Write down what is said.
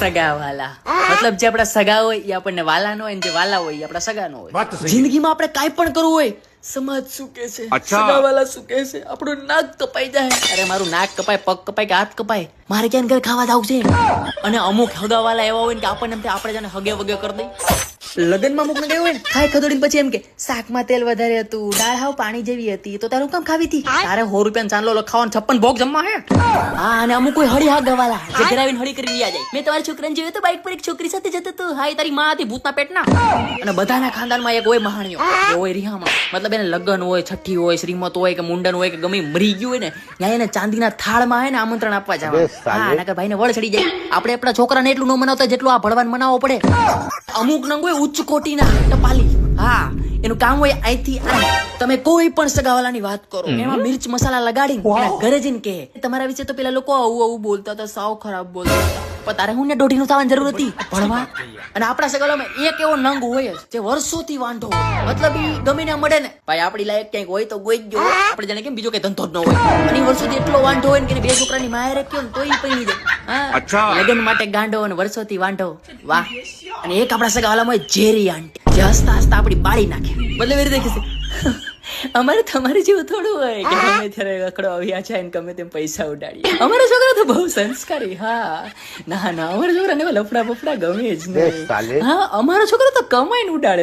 સગા વાલા મતલબ જે આપડા સગા હોય એ આપણને વાલા નો હોય ને જે વાલા હોય એ આપડા સગા નો હોય. જિંદગીમાં આપણે કાંઈ પણ કરવું હોય સમાજ શું કે છે, સગા વાલા શું કે છે, આપણું નાક કપાઈ જાય. અરે મારું નાક કપાય, પગ કપાય કે હાથ કપાય, મારે ક્યાં ઘરે ખાવા જાવ છે. અને અમુક હગા વાલા એવા હોય ને કે આપણને એમ થાય આપણે જાણે હગે વગે કરી દઈ. લગ્નમાં અમુક ને ગયું હોય ને ખાઈ ખદોડીને પછી એમ કે શાકમાં તેલ વધારે હતું, દાળ હાવ પાણી જેવી હતી, તો તારું કામ ખાવી હતી? તારે 100 રૂપિયા ચાંદલો લખાવાનો 56 ભોગ જમવા હે. હા, અને અમુક કોઈ હળી હાગ ગવાલા જે ઘરે આવીને હળી કરી રહ્યા જાય. મેં તમારા છોકરાને જોયો તો બાઈક પર એક છોકરી સાથે જતો હતો. હા, એ તારી માં હતી ભૂતના પેટના. અને બધાના ખાનદાનમાં એક હોય મહાણીઓ, એ હોય રિહામણ. મતલબ એને લગ્ન હોય, છઠ્ઠી હોય, શ્રીમત હોય કે મુંડન હોય કે ગમે મરી ગયું હોય ને ત્યાં એને ચાંદીના થાળમાં હે ને આમંત્રણ આપવા જવાનું. હા, નકર ભાઈને વળ ચડી જાય. આપણે આપણા છોકરાને એટલું ન મનાવતા જેટલું આ ભળવાન મનાવવો પડે. અમુક નંગ હોય ઉચ્ચ કોટીના ટપાલી. હા, એનું કામ હોય અહીંથી તમે કોઈ પણ સગાવાલાની વાત કરો એમાં મિર્ચ મસાલા લગાડીને એના ઘરે જઈને કહે તમારા વિશે તો પેલા લોકો આવું આવું બોલતા હતા, સાવ ખરાબ બોલતા હતા, પણ તારે હું ને દોઢીનું થવાની જરૂર હતી ભણવા. અને આપણા સગાવાલામાં એક એવો નંગ હોય જ જે વર્ષોથી વાંઢો હોય. મતલબ ઈ ગમે ને મળે ને ભાઈ આપણી લાયક ક્યાંક હોય તો ગોઈ જ ગયો. આપણે જાણે કેમ બીજો કઈ ધંધો જ ન હોય. અને વર્ષોથી એટલો વાંઢો હોય ને કે બે છોકરાની માએ રાખ્યો ને તો ઈ પૈણી જાય. હા, લગ્ન માટે ગાંડો અને વર્ષોથી વાંઢો. વાહ. અને એક આપણા સગાવાલામાં હોય ઝેરી આંટી જે હસતા હસતા આપડી બાળી નાખે. મતલબ એ રીતે અમારે તમારે જેવું થોડું હોય કે ગમે ત્યારે રખડો આવ્યા છે ને ગમે તેમ પૈસા ઉડાડીએ. અમારા છોકરા તો બહુ સંસ્કારી. હા, ના ના, અમારા છોકરાને લફડા બફડા ગમે જ નહીં. હા, અમારા છોકરા તો કમાઈને ઉડાડે.